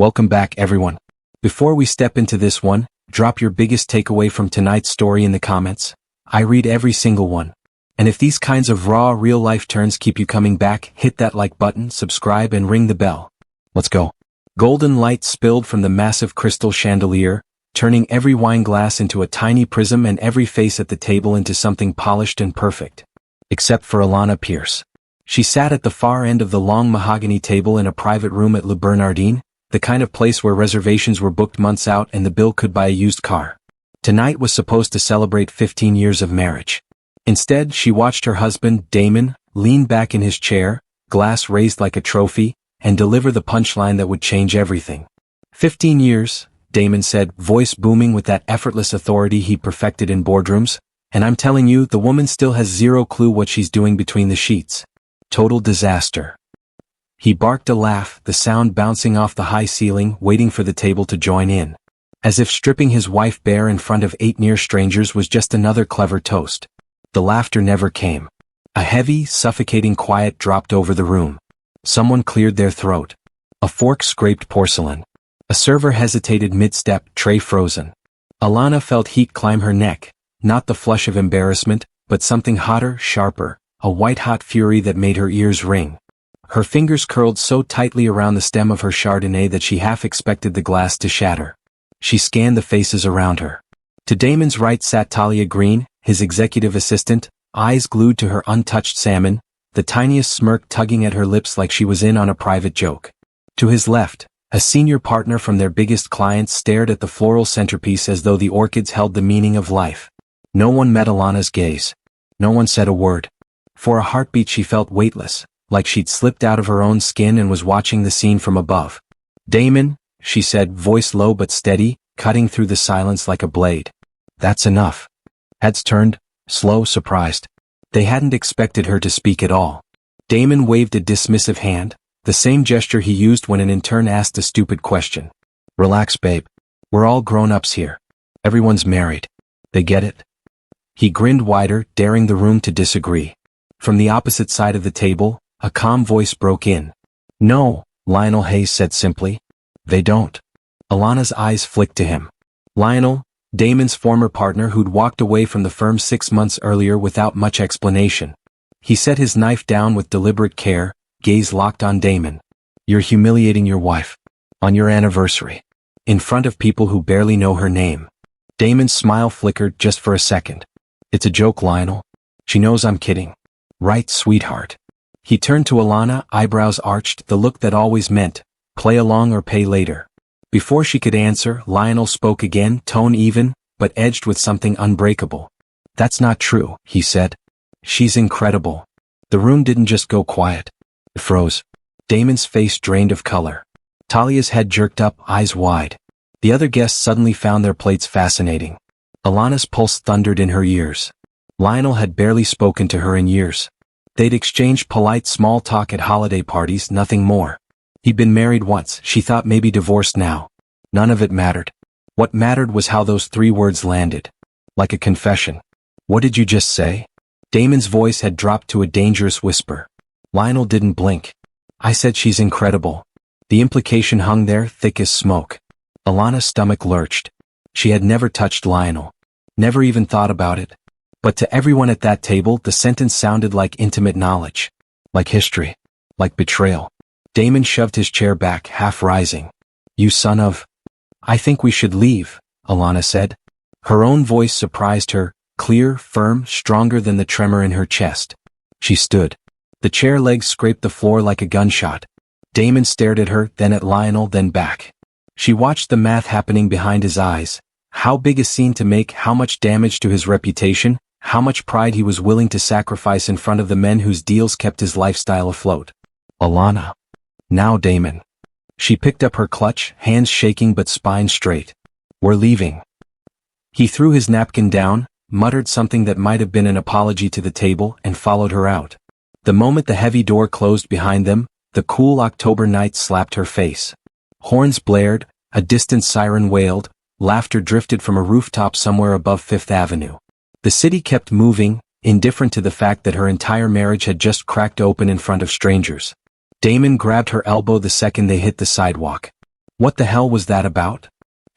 Welcome back, everyone. Before we step into this one, drop your biggest takeaway from tonight's story in the comments. I read every single one. And if these kinds of raw, real-life turns keep you coming back, hit that like button, subscribe, and ring the bell. Let's go. Golden light spilled from the massive crystal chandelier, turning every wine glass into a tiny prism and every face at the table into something polished and perfect. Except for Alana Pierce. She sat at the far end of the long mahogany table in a private room at Le Bernardin, the kind of place where reservations were booked months out and the bill could buy a used car. Tonight was supposed to celebrate 15 years of marriage. Instead, she watched her husband, Damon, lean back in his chair, glass raised like a trophy, and deliver the punchline that would change everything. 15 years, Damon said, voice booming with that effortless authority he perfected in boardrooms, and I'm telling you, the woman still has zero clue what she's doing between the sheets. Total disaster. He barked a laugh, the sound bouncing off the high ceiling, waiting for the table to join in. As if stripping his wife bare in front of 8 near strangers was just another clever toast. The laughter never came. A heavy, suffocating quiet dropped over the room. Someone cleared their throat. A fork scraped porcelain. A server hesitated mid-step, tray frozen. Alana felt heat climb her neck, not the flush of embarrassment, but something hotter, sharper, a white-hot fury that made her ears ring. Her fingers curled so tightly around the stem of her Chardonnay that she half expected the glass to shatter. She scanned the faces around her. To Damon's right sat Talia Green, his executive assistant, eyes glued to her untouched salmon, the tiniest smirk tugging at her lips like she was in on a private joke. To his left, a senior partner from their biggest clients stared at the floral centerpiece as though the orchids held the meaning of life. No one met Alana's gaze. No one said a word. For a heartbeat she felt weightless, like she'd slipped out of her own skin and was watching the scene from above. Damon, she said, voice low but steady, cutting through the silence like a blade. That's enough. Heads turned, slow, surprised. They hadn't expected her to speak at all. Damon waved a dismissive hand, the same gesture he used when an intern asked a stupid question. Relax, babe. We're all grown-ups here. Everyone's married. They get it? He grinned wider, daring the room to disagree. From the opposite side of the table, a calm voice broke in. No, Lionel Hayes said simply. They don't. Alana's eyes flicked to him. Lionel, Damon's former partner who'd walked away from the firm 6 months earlier without much explanation. He set his knife down with deliberate care, gaze locked on Damon. You're humiliating your wife. On your anniversary. In front of people who barely know her name. Damon's smile flickered just for a second. It's a joke, Lionel. She knows I'm kidding. Right, sweetheart. He turned to Alana, eyebrows arched, the look that always meant, play along or pay later. Before she could answer, Lionel spoke again, tone even, but edged with something unbreakable. That's not true, he said. She's incredible. The room didn't just go quiet. It froze. Damon's face drained of color. Talia's head jerked up, eyes wide. The other guests suddenly found their plates fascinating. Alana's pulse thundered in her ears. Lionel had barely spoken to her in years. They'd exchanged polite small talk at holiday parties, nothing more. He'd been married once, she thought, maybe divorced now. None of it mattered. What mattered was how those 3 words landed. Like a confession. What did you just say? Damon's voice had dropped to a dangerous whisper. Lionel didn't blink. I said she's incredible. The implication hung there, thick as smoke. Alana's stomach lurched. She had never touched Lionel. Never even thought about it. But to everyone at that table, the sentence sounded like intimate knowledge. Like history. Like betrayal. Damon shoved his chair back, half rising. You son of... I think we should leave, Alana said. Her own voice surprised her, clear, firm, stronger than the tremor in her chest. She stood. The chair legs scraped the floor like a gunshot. Damon stared at her, then at Lionel, then back. She watched the math happening behind his eyes. How big a scene to make, how much damage to his reputation, how much pride he was willing to sacrifice in front of the men whose deals kept his lifestyle afloat. Alana. Now Damon. She picked up her clutch, hands shaking but spine straight. We're leaving. He threw his napkin down, muttered something that might have been an apology to the table, and followed her out. The moment the heavy door closed behind them, the cool October night slapped her face. Horns blared, a distant siren wailed, laughter drifted from a rooftop somewhere above Fifth Avenue. The city kept moving, indifferent to the fact that her entire marriage had just cracked open in front of strangers. Damon grabbed her elbow the second they hit the sidewalk. What the hell was that about?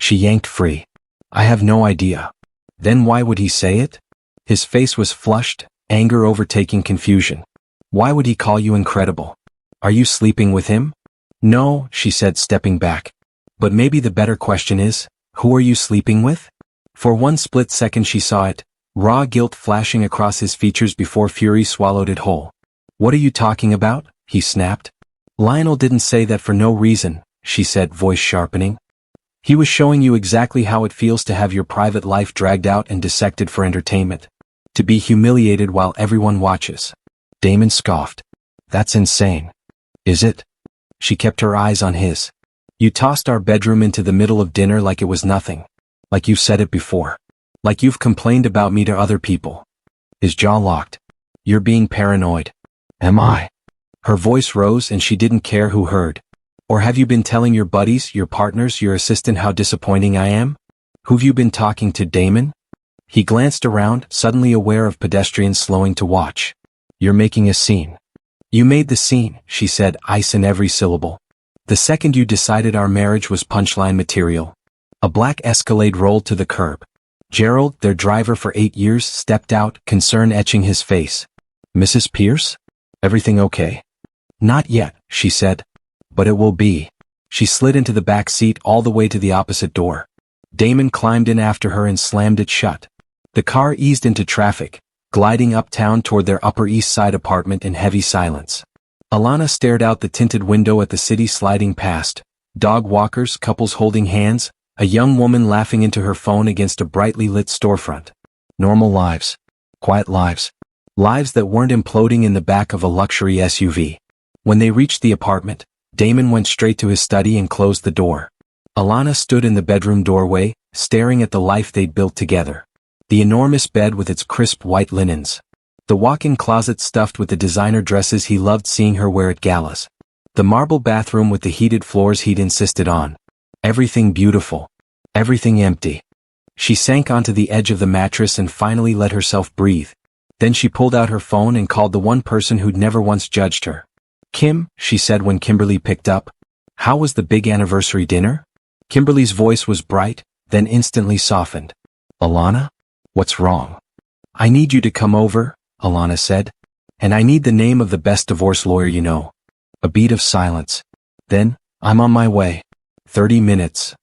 She yanked free. I have no idea. Then why would he say it? His face was flushed, anger overtaking confusion. Why would he call you incredible? Are you sleeping with him? No, she said, stepping back. But maybe the better question is, who are you sleeping with? For one split second she saw it, raw guilt flashing across his features before fury swallowed it whole. What are you talking about? He snapped. Lionel didn't say that for no reason, she said, voice sharpening. He was showing you exactly how it feels to have your private life dragged out and dissected for entertainment. To be humiliated while everyone watches. Damon scoffed. That's insane. Is it? She kept her eyes on his. You tossed our bedroom into the middle of dinner like it was nothing. Like you've said it before. Like you've complained about me to other people. His jaw locked. You're being paranoid. Am I? Her voice rose and she didn't care who heard. Or have you been telling your buddies, your partners, your assistant how disappointing I am? Who've you been talking to, Damon? He glanced around, suddenly aware of pedestrians slowing to watch. You're making a scene. You made the scene, she said, ice in every syllable. The second you decided our marriage was punchline material. A black Escalade rolled to the curb. Gerald, their driver for 8 years, stepped out, concern etching his face. Mrs. Pierce? Everything okay? Not yet, she said. But it will be. She slid into the back seat all the way to the opposite door. Damon climbed in after her and slammed it shut. The car eased into traffic, gliding uptown toward their Upper East Side apartment in heavy silence. Alana stared out the tinted window at the city sliding past, dog walkers, couples holding hands, a young woman laughing into her phone against a brightly lit storefront. Normal lives. Quiet lives. Lives that weren't imploding in the back of a luxury SUV. When they reached the apartment, Damon went straight to his study and closed the door. Alana stood in the bedroom doorway, staring at the life they'd built together. The enormous bed with its crisp white linens. The walk-in closet stuffed with the designer dresses he loved seeing her wear at galas. The marble bathroom with the heated floors he'd insisted on. Everything beautiful. Everything empty. She sank onto the edge of the mattress and finally let herself breathe. Then she pulled out her phone and called the one person who'd never once judged her. Kim, she said when Kimberly picked up. How was the big anniversary dinner? Kimberly's voice was bright, then instantly softened. Alana? What's wrong? I need you to come over, Alana said. And I need the name of the best divorce lawyer you know. A beat of silence. Then, I'm on my way. 30 minutes.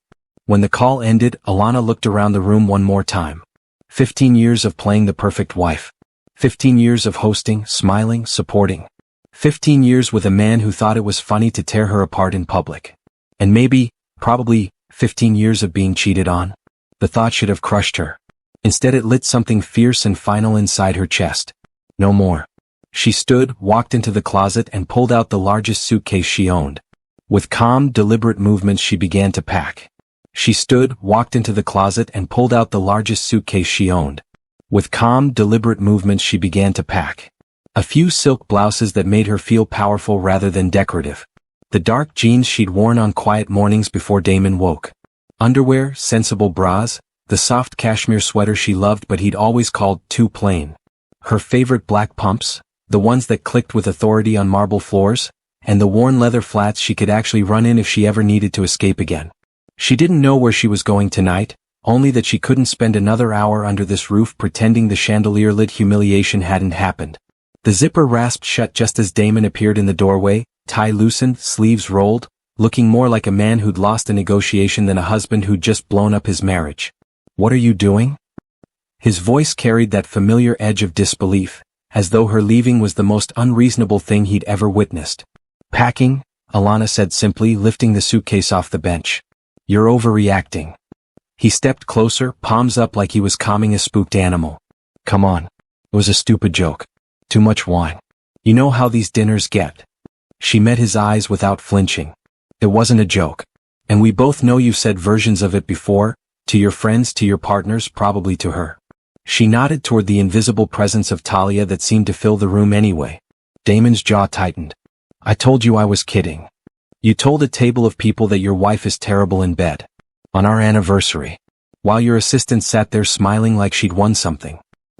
When the call ended, Alana looked around the room one more time. 15 years of playing the perfect wife. 15 years of hosting, smiling, supporting. 15 years with a man who thought it was funny to tear her apart in public. And maybe, probably, 15 years of being cheated on. The thought should have crushed her. Instead it lit something fierce and final inside her chest. No more. She stood, walked into the closet and pulled out the largest suitcase she owned. With calm, deliberate movements she began to pack. She stood, walked into the closet and pulled out the largest suitcase she owned. With calm, deliberate movements she began to pack. A few silk blouses that made her feel powerful rather than decorative. The dark jeans she'd worn on quiet mornings before Damon woke. Underwear, sensible bras, the soft cashmere sweater she loved but he'd always called too plain. Her favorite black pumps, the ones that clicked with authority on marble floors, and the worn leather flats she could actually run in if she ever needed to escape again. She didn't know where she was going tonight, only that she couldn't spend another hour under this roof pretending the chandelier-lit humiliation hadn't happened. The zipper rasped shut just as Damon appeared in the doorway, tie loosened, sleeves rolled, looking more like a man who'd lost a negotiation than a husband who'd just blown up his marriage. What are you doing? His voice carried that familiar edge of disbelief, as though her leaving was the most unreasonable thing he'd ever witnessed. Packing, Alana said simply, lifting the suitcase off the bench. You're overreacting. He stepped closer, palms up like he was calming a spooked animal. Come on. It was a stupid joke. Too much wine. You know how these dinners get. She met his eyes without flinching. It wasn't a joke. And we both know you've said versions of it before, to your friends, to your partners, probably to her. She nodded toward the invisible presence of Talia that seemed to fill the room anyway. Damon's jaw tightened. I told you I was kidding. You told a table of people that your wife is terrible in bed. On our anniversary. While your assistant sat there smiling like she'd won something.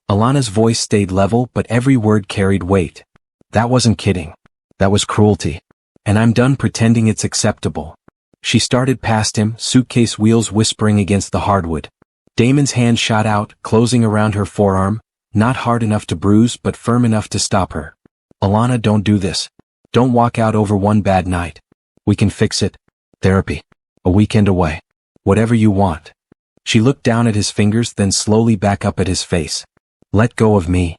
Alana's voice stayed level but every word carried weight. That wasn't kidding. That was cruelty. And I'm done pretending it's acceptable. She started past him, suitcase wheels whispering against the hardwood. Damon's hand shot out, closing around her forearm, not hard enough to bruise but firm enough to stop her. Alana, don't do this. Don't walk out over one bad night. We can fix it. Therapy. A weekend away. Whatever you want. She looked down at his fingers, then slowly back up at his face. Let go of me.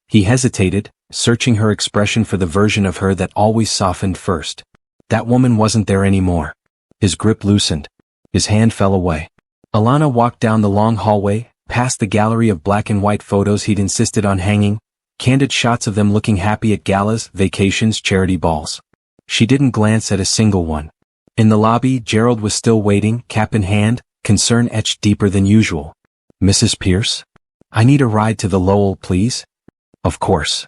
He hesitated, searching her expression for the version of her that always softened first. That woman wasn't there anymore. His grip loosened. His hand fell away. Alana walked down the long hallway, past the gallery of black and white photos he'd insisted on hanging, candid shots of them looking happy at galas, vacations, charity balls. She didn't glance at a single one. In the lobby, Gerald was still waiting, cap in hand, concern etched deeper than usual. Mrs. Pierce? I need a ride to the Lowell, please. Of course.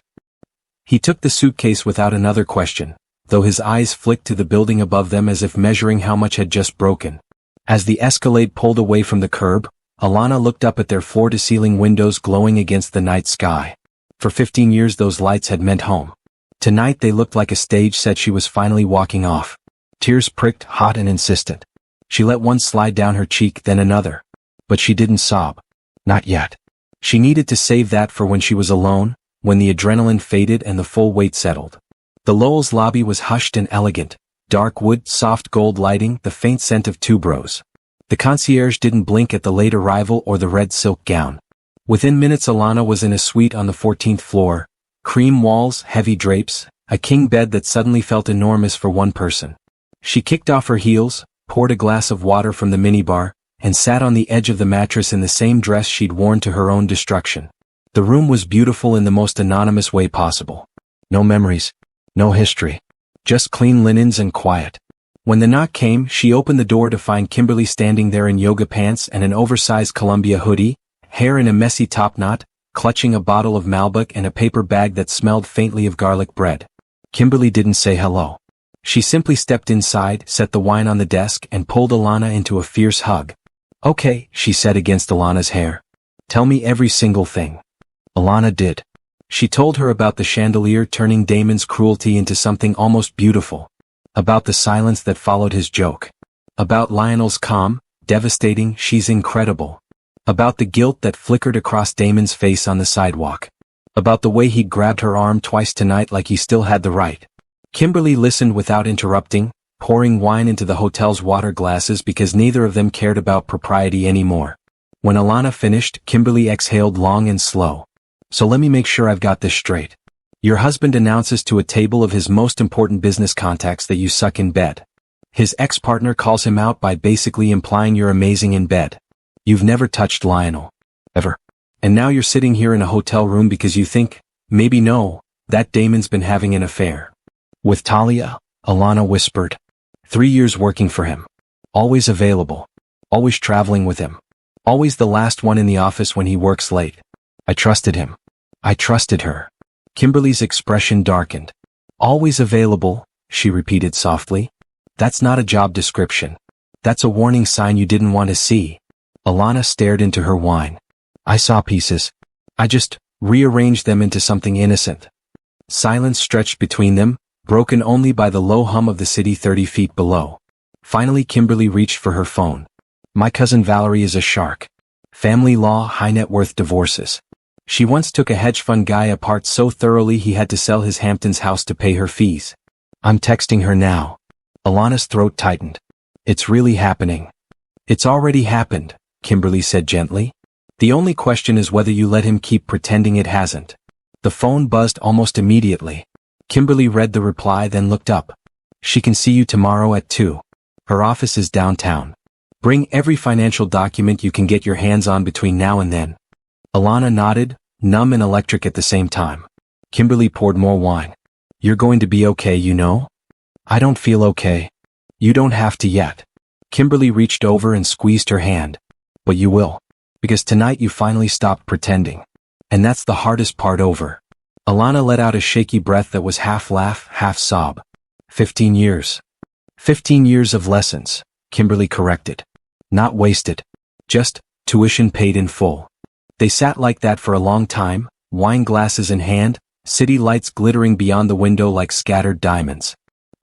He took the suitcase without another question, though his eyes flicked to the building above them as if measuring how much had just broken. As the Escalade pulled away from the curb, Alana looked up at their floor-to-ceiling windows glowing against the night sky. For 15 years those lights had meant home. Tonight they looked like a stage set she was finally walking off. Tears pricked, hot and insistent. She let one slide down her cheek, then another. But she didn't sob. Not yet. She needed to save that for when she was alone, when the adrenaline faded and the full weight settled. The Lowell's lobby was hushed and elegant. Dark wood, soft gold lighting, the faint scent of tuberose. The concierge didn't blink at the late arrival or the red silk gown. Within minutes Alana was in a suite on the 14th floor. Cream walls, heavy drapes, a king bed that suddenly felt enormous for one person. She kicked off her heels, poured a glass of water from the minibar, and sat on the edge of the mattress in the same dress she'd worn to her own destruction. The room was beautiful in the most anonymous way possible. No memories. No history. Just clean linens and quiet. When the knock came, she opened the door to find Kimberly standing there in yoga pants and an oversized Columbia hoodie, hair in a messy topknot, clutching a bottle of Malbec and a paper bag that smelled faintly of garlic bread. Kimberly didn't say hello. She simply stepped inside, set the wine on the desk, and pulled Alana into a fierce hug. Okay, she said against Alana's hair. Tell me every single thing. Alana did. She told her about the chandelier turning Damon's cruelty into something almost beautiful. About the silence that followed his joke. About Lionel's calm, devastating, she's incredible. About the guilt that flickered across Damon's face on the sidewalk. About the way he'd grabbed her arm twice tonight like he still had the right. Kimberly listened without interrupting, pouring wine into the hotel's water glasses because neither of them cared about propriety anymore. When Alana finished, Kimberly exhaled long and slow. So let me make sure I've got this straight. Your husband announces to a table of his most important business contacts that you suck in bed. His ex-partner calls him out by basically implying you're amazing in bed. You've never touched Lionel. Ever. And now you're sitting here in a hotel room because you think, maybe no, that Damon's been having an affair. With Talia, Alana whispered. 3 years working for him. Always available. Always traveling with him. Always the last one in the office when he works late. I trusted him. I trusted her. Kimberly's expression darkened. Always available, she repeated softly. That's not a job description. That's a warning sign you didn't want to see. Alana stared into her wine. I saw pieces. I just rearranged them into something innocent. Silence stretched between them, broken only by the low hum of the city 30 feet below. Finally Kimberly reached for her phone. My cousin Valerie is a shark. Family law, high net worth divorces. She once took a hedge fund guy apart so thoroughly he had to sell his Hamptons house to pay her fees. I'm texting her now. Alana's throat tightened. It's really happening. It's already happened, Kimberly said gently. The only question is whether you let him keep pretending it hasn't. The phone buzzed almost immediately. Kimberly read the reply then looked up. She can see you tomorrow at 2. Her office is downtown. Bring every financial document you can get your hands on between now and then. Alana nodded, numb and electric at the same time. Kimberly poured more wine. You're going to be okay, you know? I don't feel okay. You don't have to yet. Kimberly reached over and squeezed her hand. But you will. Because tonight you finally stopped pretending. And that's the hardest part over. Alana let out a shaky breath that was half laugh, half sob. 15 years. 15 years of lessons, Kimberly corrected. Not wasted. Just tuition paid in full. They sat like that for a long time, wine glasses in hand, city lights glittering beyond the window like scattered diamonds.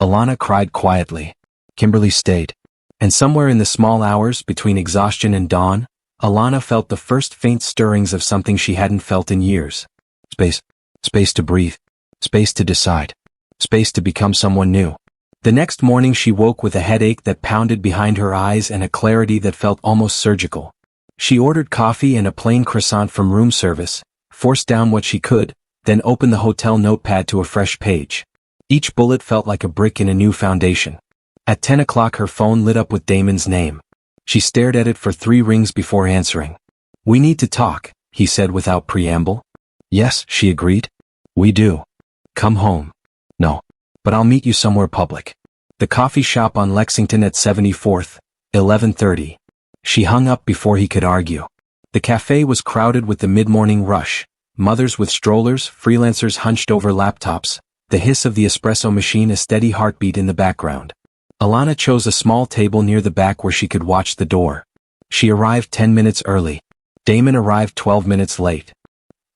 Alana cried quietly. Kimberly stayed. And somewhere in the small hours between exhaustion and dawn, Alana felt the first faint stirrings of something she hadn't felt in years. Space. Space to breathe. Space to decide. Space to become someone new. The next morning she woke with a headache that pounded behind her eyes and a clarity that felt almost surgical. She ordered coffee and a plain croissant from room service, forced down what she could, then opened the hotel notepad to a fresh page. Each bullet felt like a brick in a new foundation. At 10 o'clock her phone lit up with Damon's name. She stared at it for 3 rings before answering. "We need to talk," he said without preamble. "Yes," she agreed. "We do. Come home." "No. But I'll meet you somewhere public." The coffee shop on Lexington at 74th, 11:30. She hung up before he could argue. The cafe was crowded with the mid-morning rush, mothers with strollers, freelancers hunched over laptops, the hiss of the espresso machine a steady heartbeat in the background. Alana chose a small table near the back where she could watch the door. She arrived 10 minutes early. Damon arrived 12 minutes late.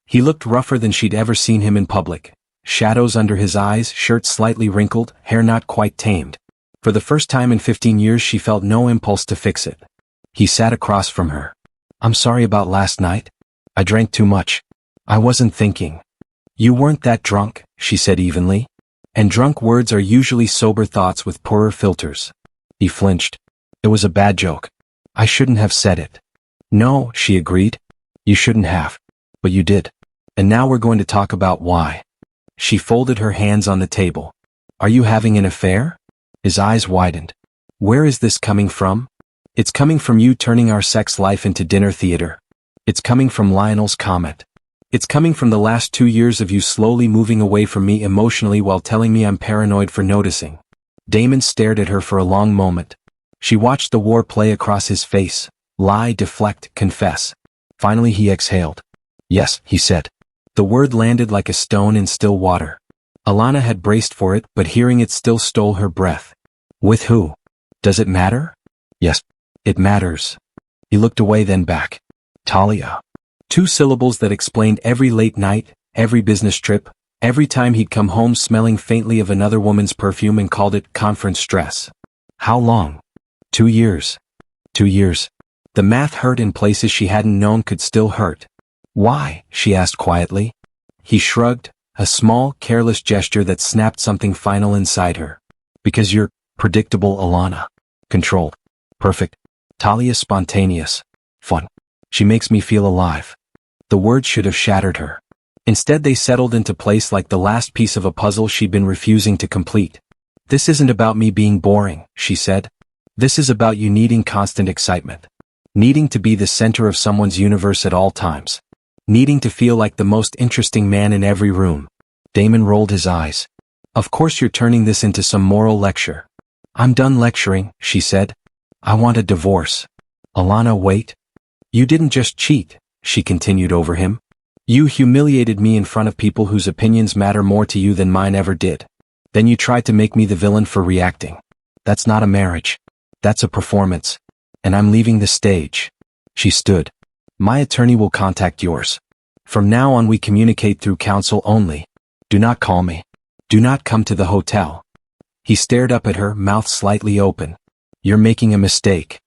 He looked rougher than she'd ever seen him in public. Shadows under his eyes, shirt slightly wrinkled, hair not quite tamed. For the first time in 15 years she felt no impulse to fix it. He sat across from her. "I'm sorry about last night. I drank too much. I wasn't thinking." "You weren't that drunk," she said evenly. And drunk words are usually sober thoughts with poorer filters. He flinched. "It was a bad joke. I shouldn't have said it." "No," she agreed. "You shouldn't have. But you did. And now we're going to talk about why." She folded her hands on the table. "Are you having an affair?" His eyes widened. "Where is this coming from?" "It's coming from you turning our sex life into dinner theater. It's coming from Lionel's comment. It's coming from the last 2 years of you slowly moving away from me emotionally while telling me I'm paranoid for noticing." Damon stared at her for a long moment. She watched the war play across his face. Lie, deflect, confess. Finally he exhaled. "Yes," he said. The word landed like a stone in still water. Alana had braced for it, but hearing it still stole her breath. "With who? Does it matter?" "Yes, it matters." He looked away then back. "Talia." 2 syllables that explained every late night, every business trip, every time he'd come home smelling faintly of another woman's perfume and called it conference stress. How long? 2 years. 2 years. The math hurt in places she hadn't known could still hurt. "Why?" she asked quietly. He shrugged, a small, careless gesture that snapped something final inside her. "Because you're predictable, Alana. Controlled. Perfect. Talia spontaneous. Fun. She makes me feel alive." The words should have shattered her. Instead they settled into place like the last piece of a puzzle she'd been refusing to complete. "This isn't about me being boring," she said. "This is about you needing constant excitement. Needing to be the center of someone's universe at all times. Needing to feel like the most interesting man in every room." Damon rolled his eyes. "Of course you're turning this into some moral lecture." "I'm done lecturing," she said. "I want a divorce." "Alana, wait. You didn't just cheat," she continued over him. "You humiliated me in front of people whose opinions matter more to you than mine ever did. Then you tried to make me the villain for reacting. That's not a marriage. That's a performance. And I'm leaving the stage." She stood. "My attorney will contact yours. From now on we communicate through counsel only. Do not call me. Do not come to the hotel." He stared up at her, mouth slightly open. "You're making a mistake."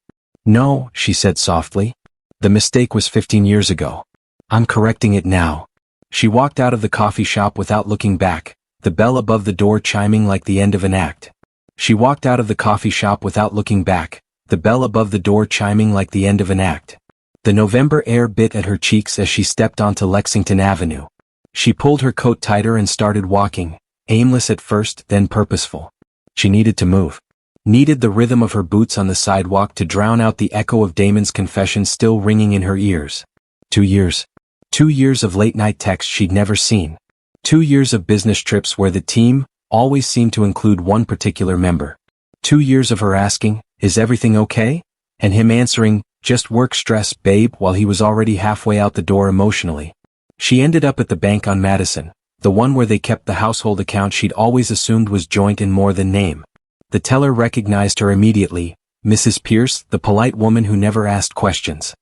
"No," she said softly. "The mistake was 15 years ago. I'm correcting it now." She walked out of the coffee shop without looking back, the bell above the door chiming like the end of an act. She walked out of the coffee shop without looking back, the bell above the door chiming like the end of an act. The November air bit at her cheeks as she stepped onto Lexington Avenue. She pulled her coat tighter and started walking, aimless at first, then purposeful. She needed to move. Needed the rhythm of her boots on the sidewalk to drown out the echo of Damon's confession still ringing in her ears. 2 years. 2 years of late-night texts she'd never seen. 2 years of business trips where the team always seemed to include one particular member. 2 years of her asking, "Is everything okay?" and him answering, "Just work stress, babe," while he was already halfway out the door emotionally. She ended up at the bank on Madison, the one where they kept the household account she'd always assumed was joint in more than name. The teller recognized her immediately, Mrs. Pierce, the polite woman who never asked questions.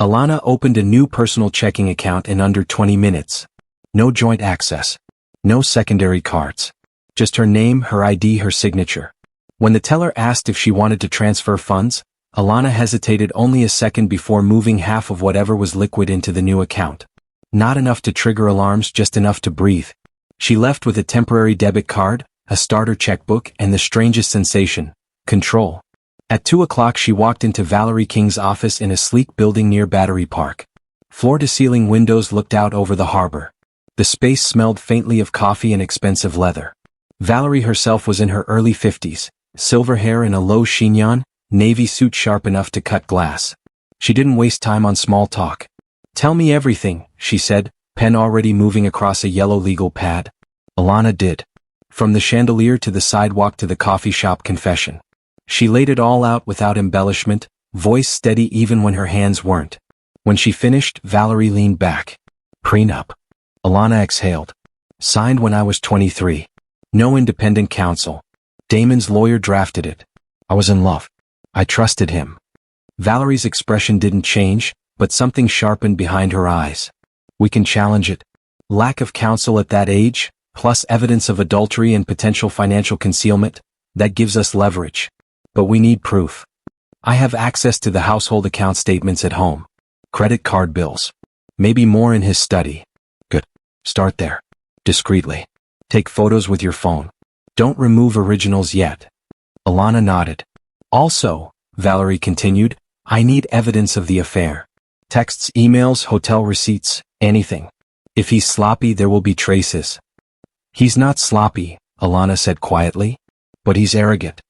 Alana opened a new personal checking account in under 20 minutes. No joint access. No secondary cards. Just her name, her ID, her signature. When the teller asked if she wanted to transfer funds, Alana hesitated only a second before moving half of whatever was liquid into the new account. Not enough to trigger alarms, just enough to breathe. She left with a temporary debit card, a starter checkbook, and the strangest sensation: control. At 2 o'clock she walked into Valerie King's office in a sleek building near Battery Park. Floor-to-ceiling windows looked out over the harbor. The space smelled faintly of coffee and expensive leather. Valerie herself was in her early 50s, silver hair in a low chignon, navy suit sharp enough to cut glass. She didn't waste time on small talk. "Tell me everything," she said, pen already moving across a yellow legal pad. Alana did. From the chandelier to the sidewalk to the coffee shop confession. She laid it all out without embellishment, voice steady even when her hands weren't. When she finished, Valerie leaned back. "Prenup." Alana exhaled. "Signed when I was 23. No independent counsel. Damon's lawyer drafted it. I was in love. I trusted him." Valerie's expression didn't change, but something sharpened behind her eyes. "We can challenge it. Lack of counsel at that age, plus evidence of adultery and potential financial concealment, that gives us leverage. But we need proof. I have access to the household account statements at home. Credit card bills. Maybe more in his study." "Good. Start there. Discreetly. Take photos with your phone. Don't remove originals yet." Alana nodded. "Also," Valerie continued, "I need evidence of the affair. Texts, emails, hotel receipts, anything. If he's sloppy, there will be traces." "He's not sloppy," Alana said quietly. "But he's arrogant.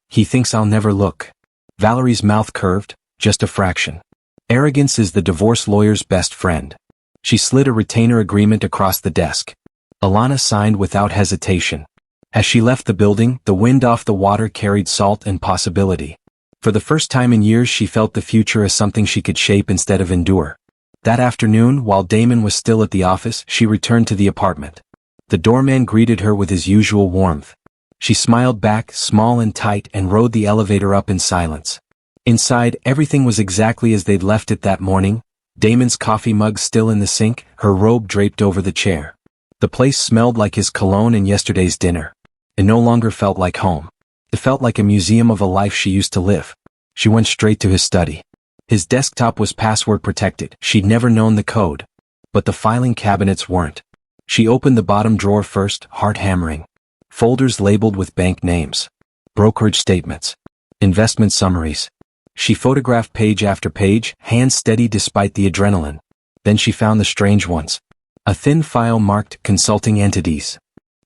He thinks I'll never look." Valerie's mouth curved, just a fraction. Arrogance is the divorce lawyer's best friend. She slid a retainer agreement across the desk. Alana signed without hesitation. As she left the building, the wind off the water carried salt and possibility. For the first time in years she felt the future as something she could shape instead of endure. That afternoon, while Damon was still at the office, she returned to the apartment. The doorman greeted her with his usual warmth. She smiled back, small and tight, and rode the elevator up in silence. Inside, everything was exactly as they'd left it that morning. Damon's coffee mug still in the sink, her robe draped over the chair. The place smelled like his cologne and yesterday's dinner. It no longer felt like home. It felt like a museum of a life she used to live. She went straight to his study. His desktop was password protected. She'd never known the code. But the filing cabinets weren't. She opened the bottom drawer first, heart hammering. Folders labeled with bank names. Brokerage statements. Investment summaries. She photographed page after page, hands steady despite the adrenaline. Then she found the strange ones. A thin file marked consulting entities.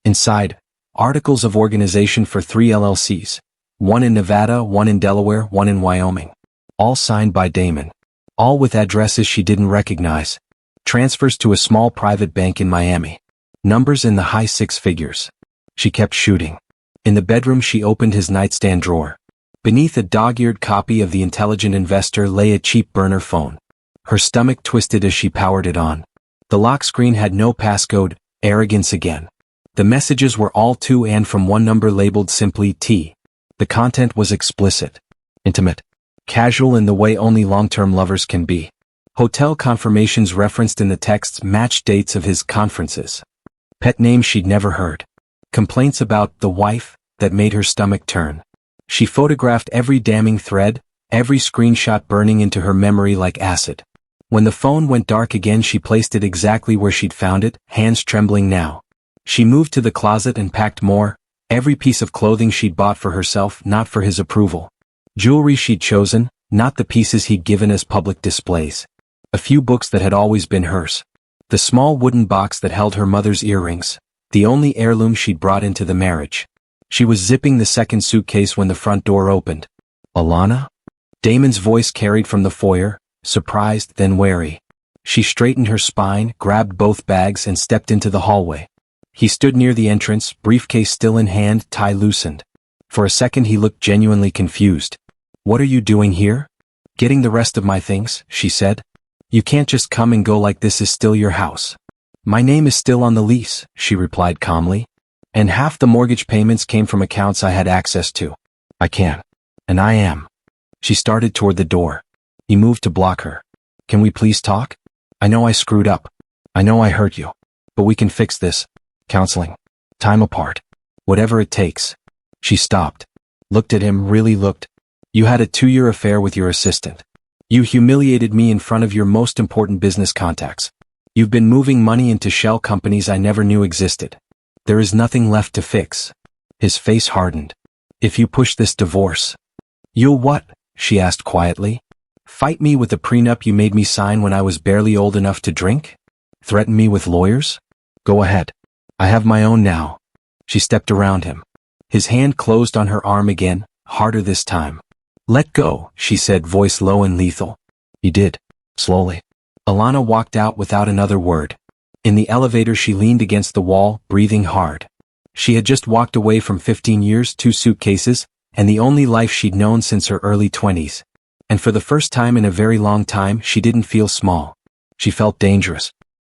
Inside, articles of organization for 3 LLCs. One in Nevada, one in Delaware, one in Wyoming. All signed by Damon. All with addresses she didn't recognize. Transfers to a small private bank in Miami. Numbers in the high 6 figures. She kept shooting. In the bedroom she opened his nightstand drawer. Beneath a dog-eared copy of The Intelligent Investor lay a cheap burner phone. Her stomach twisted as she powered it on. The lock screen had no passcode. Arrogance again. The messages were all to and from one number labeled simply T. The content was explicit. Intimate. Casual in the way only long-term lovers can be. Hotel confirmations referenced in the texts matched dates of his conferences. Pet names she'd never heard. Complaints about the wife that made her stomach turn. She photographed every damning thread, every screenshot burning into her memory like acid. When the phone went dark again she placed it exactly where she'd found it, hands trembling now. She moved to the closet and packed more, every piece of clothing she'd bought for herself, not for his approval. Jewelry she'd chosen, not the pieces he'd given as public displays. A few books that had always been hers. The small wooden box that held her mother's earrings. The only heirloom she'd brought into the marriage. She was zipping the second suitcase when the front door opened. "Alana?" Damon's voice carried from the foyer, surprised then wary. She straightened her spine, grabbed both bags and stepped into the hallway. He stood near the entrance, briefcase still in hand, tie loosened. For a second he looked genuinely confused. "What are you doing here?" "Getting the rest of my things," she said. "You can't just come and go like this is still your house." "My name is still on the lease," she replied calmly. "And half the mortgage payments came from accounts I had access to. I can. And I am." She started toward the door. He moved to block her. "Can we please talk? I know I screwed up. I know I hurt you. But we can fix this. Counseling. Time apart. Whatever it takes." She stopped. Looked at him, really looked. You had a 2-year affair with your assistant. You humiliated me in front of your most important business contacts. You've been moving money into shell companies I never knew existed. There is nothing left to fix. His face hardened. If you push this divorce. You'll what? She asked quietly. Fight me with the prenup you made me sign when I was barely old enough to drink? Threaten me with lawyers? Go ahead. I have my own now. She stepped around him. His hand closed on her arm again, harder this time. Let go, she said, voice low and lethal. He did. Slowly. Alana walked out without another word. In the elevator she leaned against the wall, breathing hard. She had just walked away from 15 years, 2 suitcases, and the only life she'd known since her early 20s. And for the first time in a very long time she didn't feel small. She felt dangerous.